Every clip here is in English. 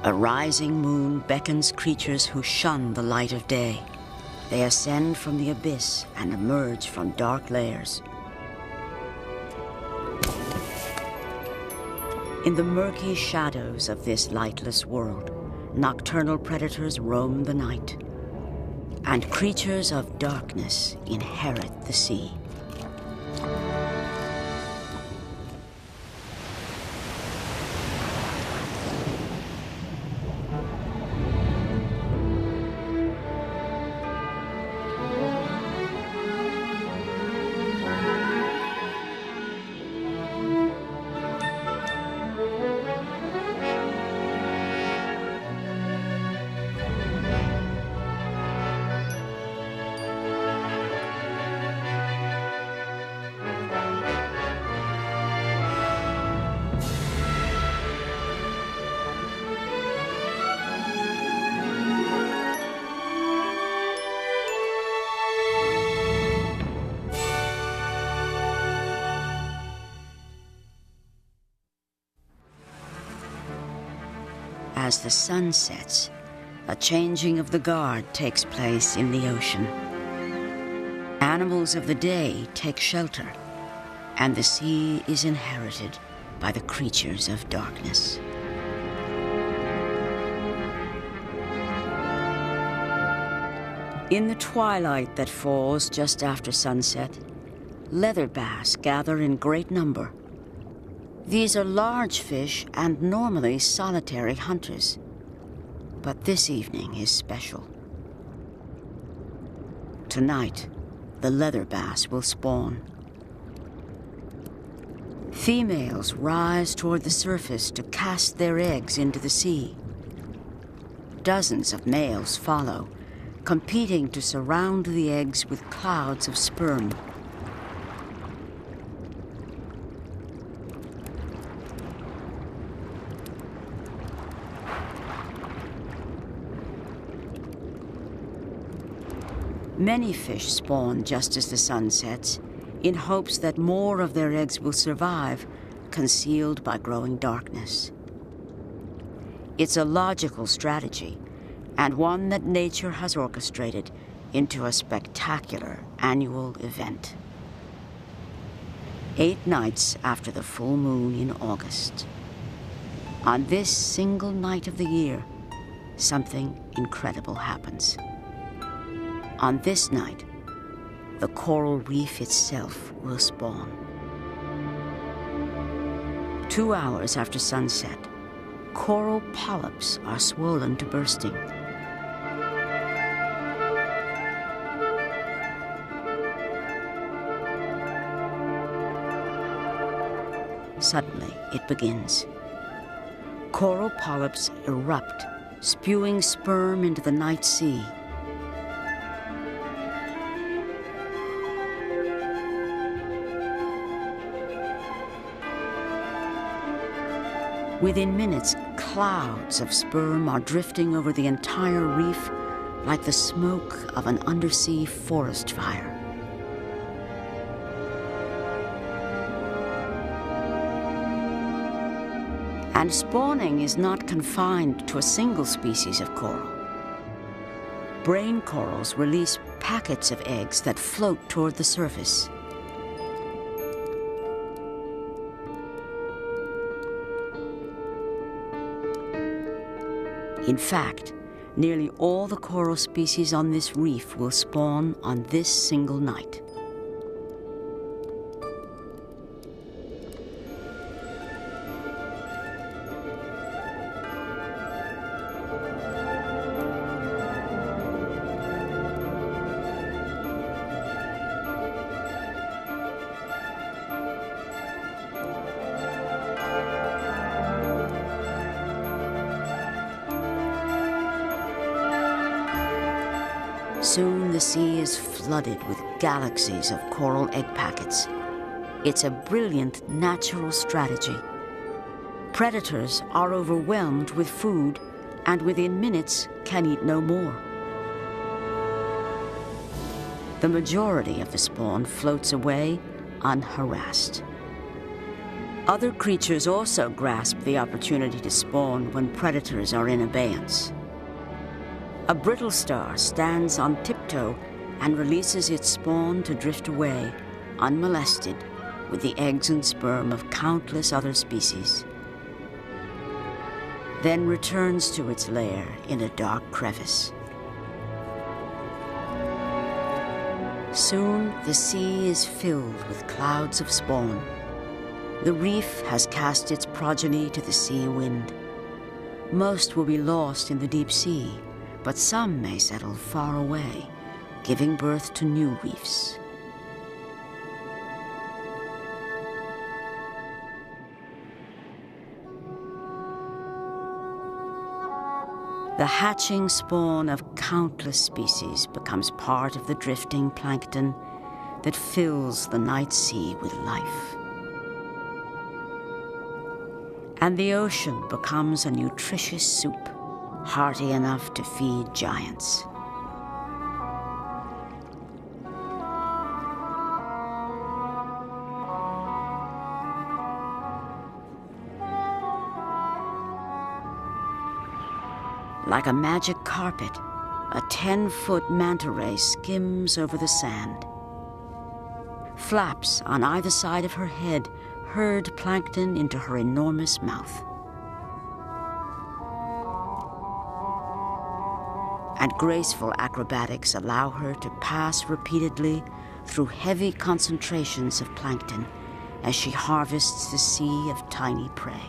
A rising moon beckons creatures who shun the light of day. They ascend from the abyss and emerge from dark layers. In the murky shadows of this lightless world, nocturnal predators roam the night, and creatures of darkness inherit the sea. As the sun sets, a changing of the guard takes place in the ocean. Animals of the day take shelter, and the sea is inherited by the creatures of darkness. In the twilight that falls just after sunset, leather bass gather in great number. These are large fish and normally solitary hunters, but this evening is special. Tonight, the leather bass will spawn. Females rise toward the surface to cast their eggs into the sea. Dozens of males follow, competing to surround the eggs with clouds of sperm. Many fish spawn just as the sun sets, in hopes that more of their eggs will survive, concealed by growing darkness. It's a logical strategy, and one that nature has orchestrated into a spectacular annual event. 8 nights after the full moon in August. On this single night of the year, something incredible happens. On this night, the coral reef itself will spawn. 2 hours after sunset, coral polyps are swollen to bursting. Suddenly, it begins. Coral polyps erupt, spewing sperm into the night sea. Within minutes, clouds of sperm are drifting over the entire reef like the smoke of an undersea forest fire. And spawning is not confined to a single species of coral. Brain corals release packets of eggs that float toward the surface. In fact, nearly all the coral species on this reef will spawn on this single night. Soon the sea is flooded with galaxies of coral egg packets. It's a brilliant natural strategy. Predators are overwhelmed with food and within minutes can eat no more. The majority of the spawn floats away unharassed. Other creatures also grasp the opportunity to spawn when predators are in abeyance. A brittle star stands on tiptoe and releases its spawn to drift away, unmolested, with the eggs and sperm of countless other species. Then returns to its lair in a dark crevice. Soon the sea is filled with clouds of spawn. The reef has cast its progeny to the sea wind. Most will be lost in the deep sea, but some may settle far away, giving birth to new reefs. The hatching spawn of countless species becomes part of the drifting plankton that fills the night sea with life. And the ocean becomes a nutritious soup, hearty enough to feed giants. Like a magic carpet, a 10-foot manta ray skims over the sand. Flaps on either side of her head herd plankton into her enormous mouth. And graceful acrobatics allow her to pass repeatedly through heavy concentrations of plankton as she harvests the sea of tiny prey.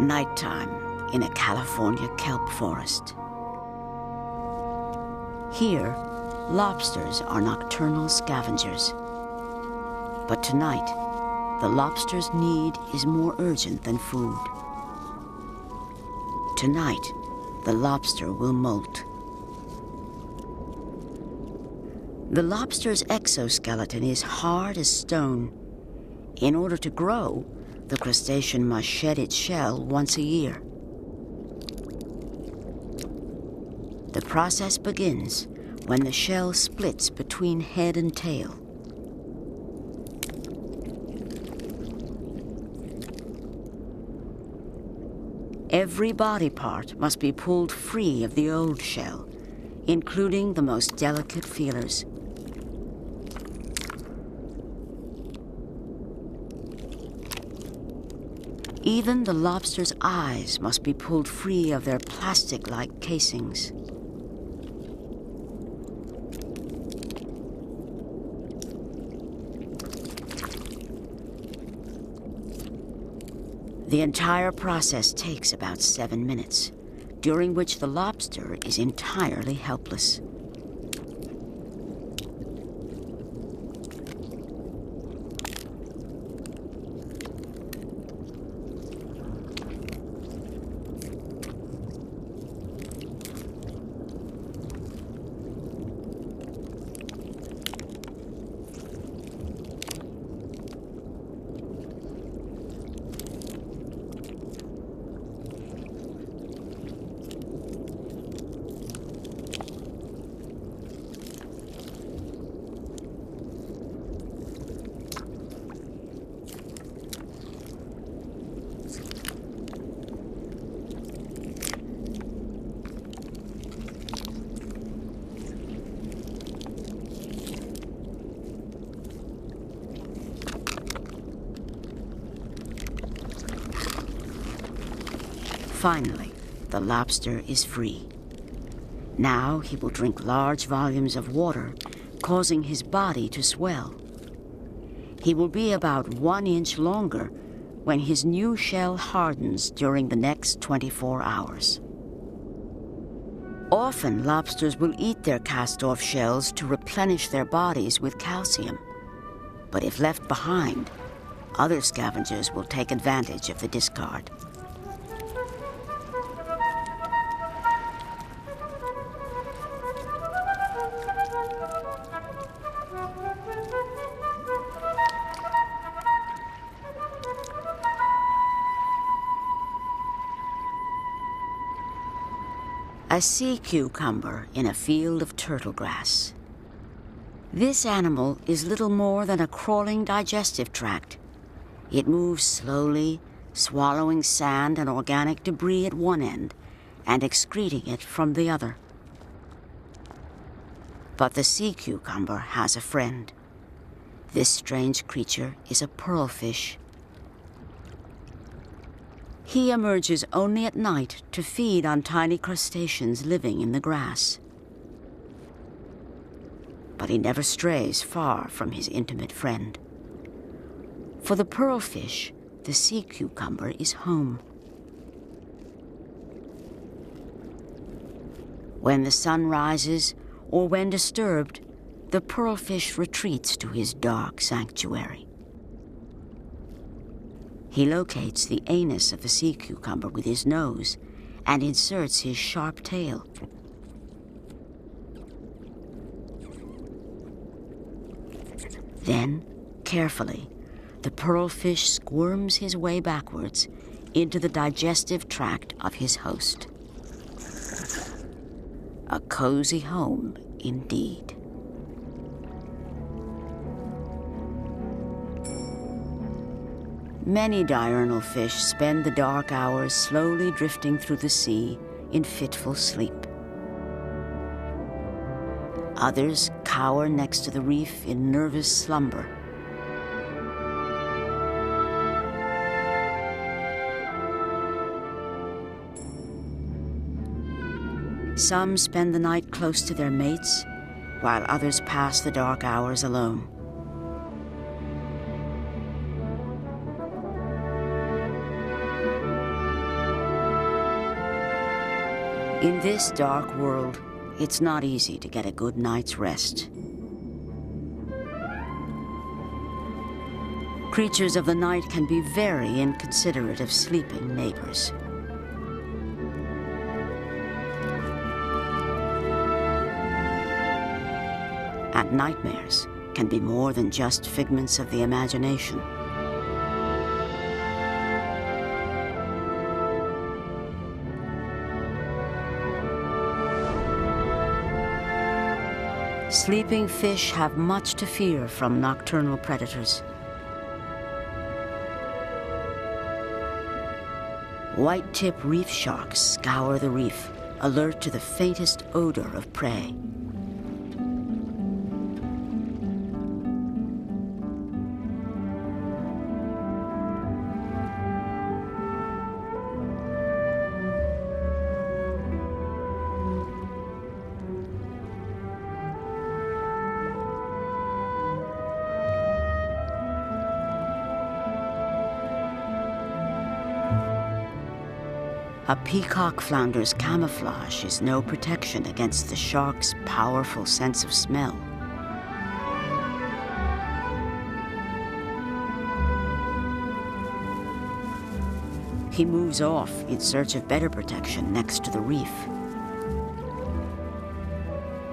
Nighttime in a California kelp forest. Here, lobsters are nocturnal scavengers. But tonight, the lobster's need is more urgent than food. Tonight, the lobster will molt. The lobster's exoskeleton is hard as stone. In order to grow, the crustacean must shed its shell once a year. The process begins when the shell splits between head and tail. Every body part must be pulled free of the old shell, including the most delicate feelers. Even the lobster's eyes must be pulled free of their plastic-like casings. The entire process takes about 7 minutes, during which the lobster is entirely helpless. Finally, the lobster is free. Now he will drink large volumes of water, causing his body to swell. He will be about 1 inch longer when his new shell hardens during the next 24 hours. Often, lobsters will eat their cast-off shells to replenish their bodies with calcium. But if left behind, other scavengers will take advantage of the discard. A sea cucumber in a field of turtle grass. This animal is little more than a crawling digestive tract. It moves slowly, swallowing sand and organic debris at one end and excreting it from the other. But the sea cucumber has a friend. This strange creature is a pearlfish. He emerges only at night to feed on tiny crustaceans living in the grass. But he never strays far from his intimate friend. For the pearlfish, the sea cucumber is home. When the sun rises, or when disturbed, the pearlfish retreats to his dark sanctuary. He locates the anus of the sea cucumber with his nose and inserts his sharp tail. Then, carefully, the pearlfish squirms his way backwards into the digestive tract of his host. A cozy home indeed. Many diurnal fish spend the dark hours slowly drifting through the sea in fitful sleep. Others cower next to the reef in nervous slumber. Some spend the night close to their mates, while others pass the dark hours alone. In this dark world, it's not easy to get a good night's rest. Creatures of the night can be very inconsiderate of sleeping neighbors. And nightmares can be more than just figments of the imagination. Sleeping fish have much to fear from nocturnal predators. White-tip reef sharks scour the reef, alert to the faintest odor of prey. A peacock flounder's camouflage is no protection against the shark's powerful sense of smell. He moves off in search of better protection next to the reef.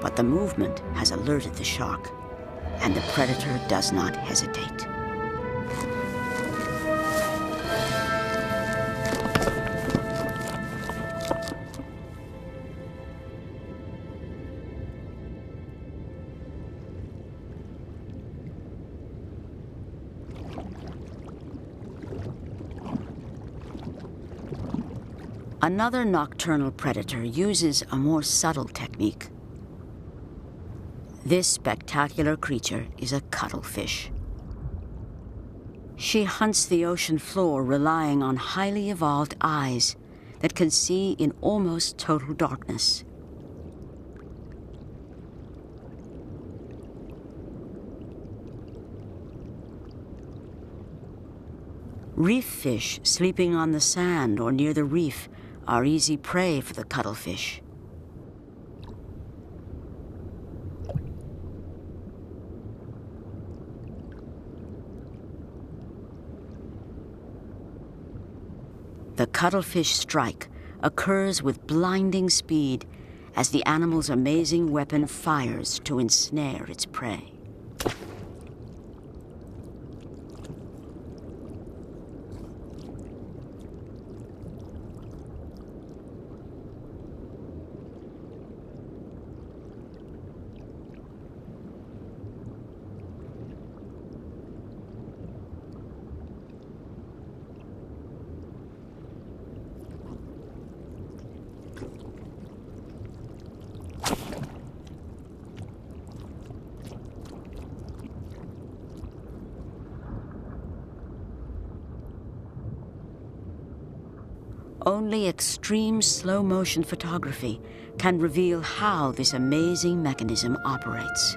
But the movement has alerted the shark, and the predator does not hesitate. Another nocturnal predator uses a more subtle technique. This spectacular creature is a cuttlefish. She hunts the ocean floor relying on highly evolved eyes that can see in almost total darkness. Reef fish sleeping on the sand or near the reef are easy prey for the cuttlefish. The cuttlefish strike occurs with blinding speed as the animal's amazing weapon fires to ensnare its prey. Only extreme slow-motion photography can reveal how this amazing mechanism operates.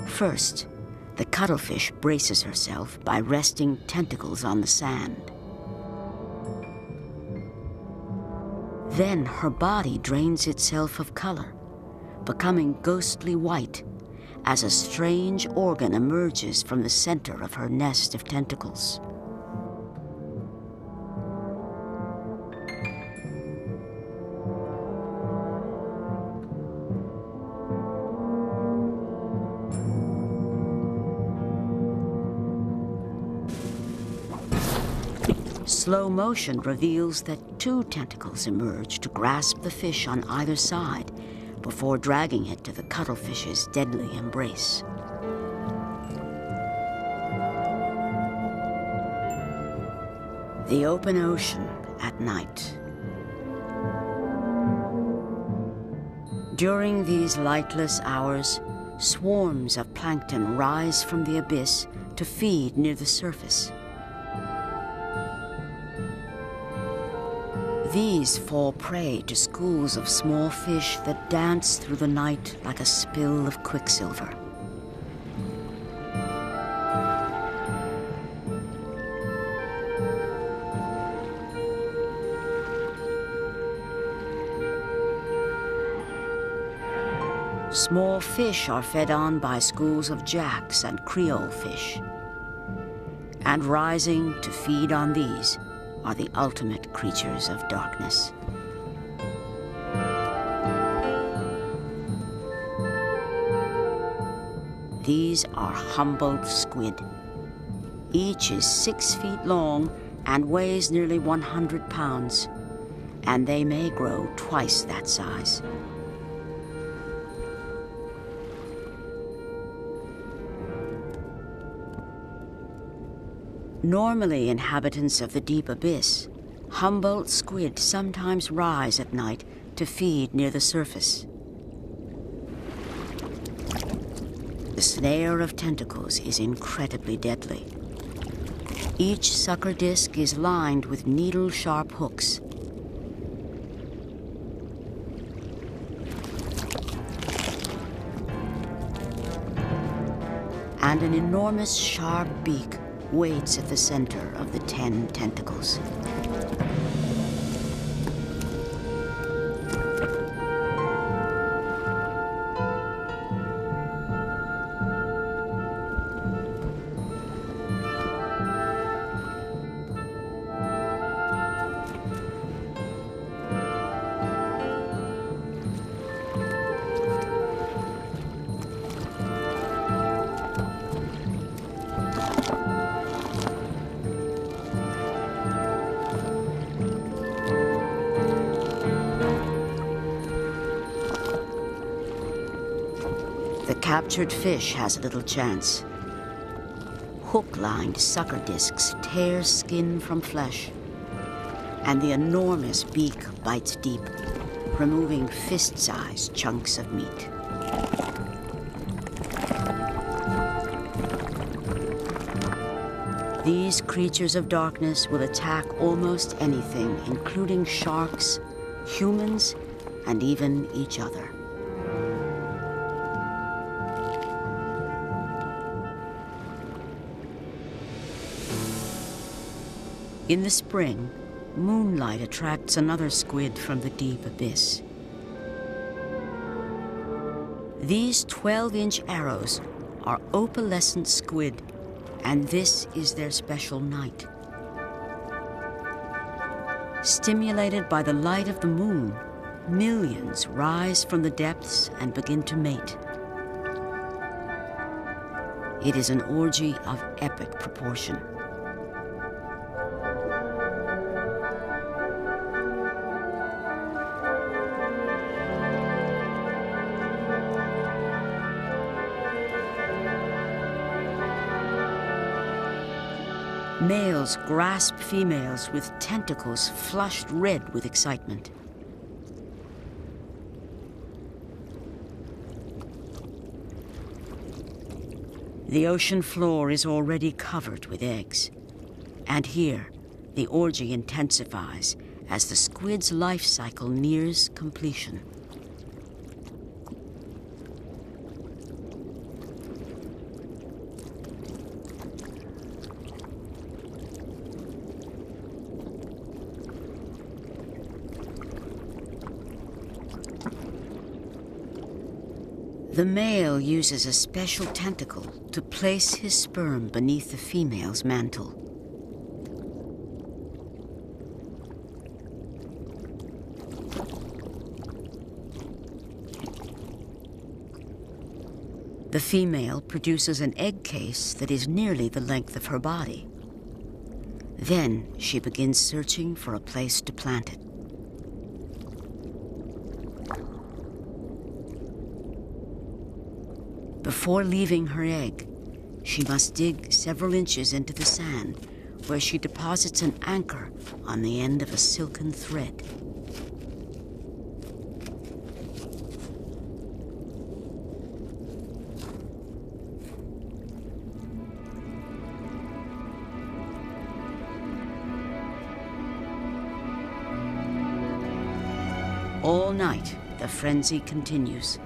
First, the cuttlefish braces herself by resting tentacles on the sand. Then her body drains itself of color, becoming ghostly white as a strange organ emerges from the center of her nest of tentacles. Slow motion reveals that two tentacles emerge to grasp the fish on either side before dragging it to the cuttlefish's deadly embrace. The open ocean at night. During these lightless hours, swarms of plankton rise from the abyss to feed near the surface. These fall prey to schools of small fish that dance through the night like a spill of quicksilver. Small fish are fed on by schools of jacks and creole fish. And rising to feed on these are the ultimate creatures of darkness. These are Humboldt squid. Each is 6 feet long and weighs nearly 100 pounds, and they may grow twice that size. Normally inhabitants of the deep abyss, Humboldt squid sometimes rise at night to feed near the surface. The snare of tentacles is incredibly deadly. Each sucker disc is lined with needle-sharp hooks. And an enormous sharp beak waits at the center of the 10 tentacles. The captured fish has little chance. Hook-lined sucker discs tear skin from flesh, and the enormous beak bites deep, removing fist-sized chunks of meat. These creatures of darkness will attack almost anything, including sharks, humans, and even each other. In the spring, moonlight attracts another squid from the deep abyss. These 12-inch arrows are opalescent squid, And this is their special night. Stimulated by the light of the moon, millions rise from the depths and begin to mate. It is an orgy of epic proportion. Males grasp females with tentacles flushed red with excitement. The ocean floor is already covered with eggs. And here, the orgy intensifies as the squid's life cycle nears completion. The male uses a special tentacle to place his sperm beneath the female's mantle. The female produces an egg case that is nearly the length of her body. Then she begins searching for a place to plant it. Before leaving her egg, she must dig several inches into the sand, where she deposits an anchor on the end of a silken thread. All night, the frenzy continues.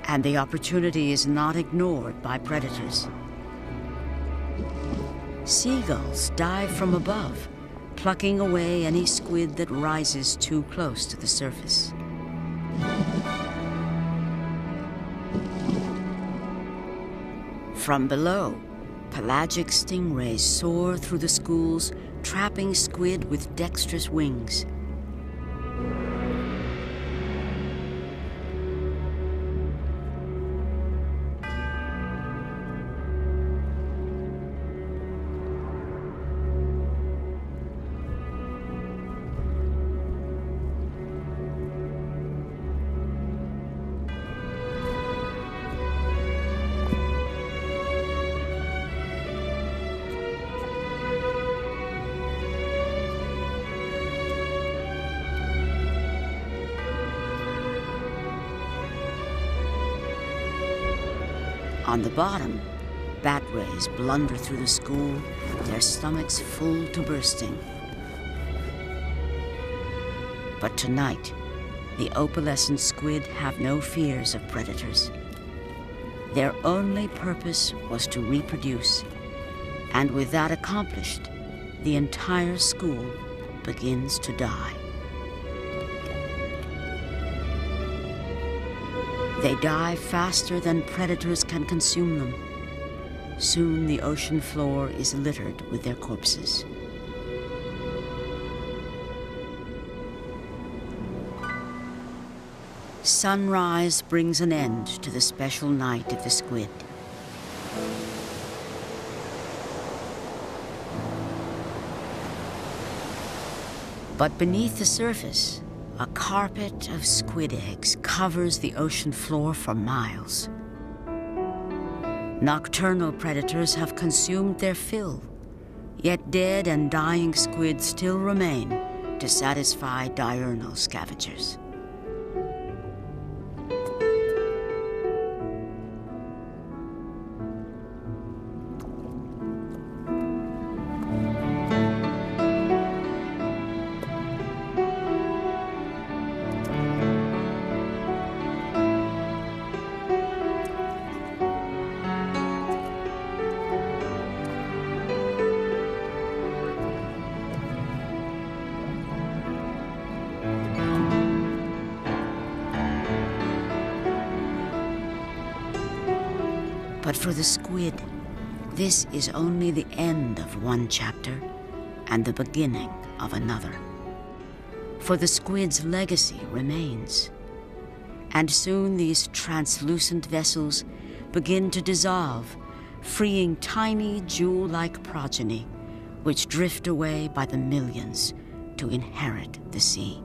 And the opportunity is not ignored by predators. Seagulls dive from above, plucking away any squid that rises too close to the surface. From below, pelagic stingrays soar through the schools, trapping squid with dexterous wings. On the bottom, bat rays blunder through the school, their stomachs full to bursting. But tonight, the opalescent squid have no fears of predators. Their only purpose was to reproduce, and with that accomplished, the entire school begins to die. They die faster than predators can consume them. Soon the ocean floor is littered with their corpses. Sunrise brings an end to the special night of the squid. But beneath the surface, a carpet of squid eggs covers the ocean floor for miles. Nocturnal predators have consumed their fill, yet dead and dying squid still remain to satisfy diurnal scavengers. But for the squid, this is only the end of one chapter and the beginning of another. For the squid's legacy remains. And soon these translucent vessels begin to dissolve, freeing tiny jewel-like progeny which drift away by the millions to inherit the sea.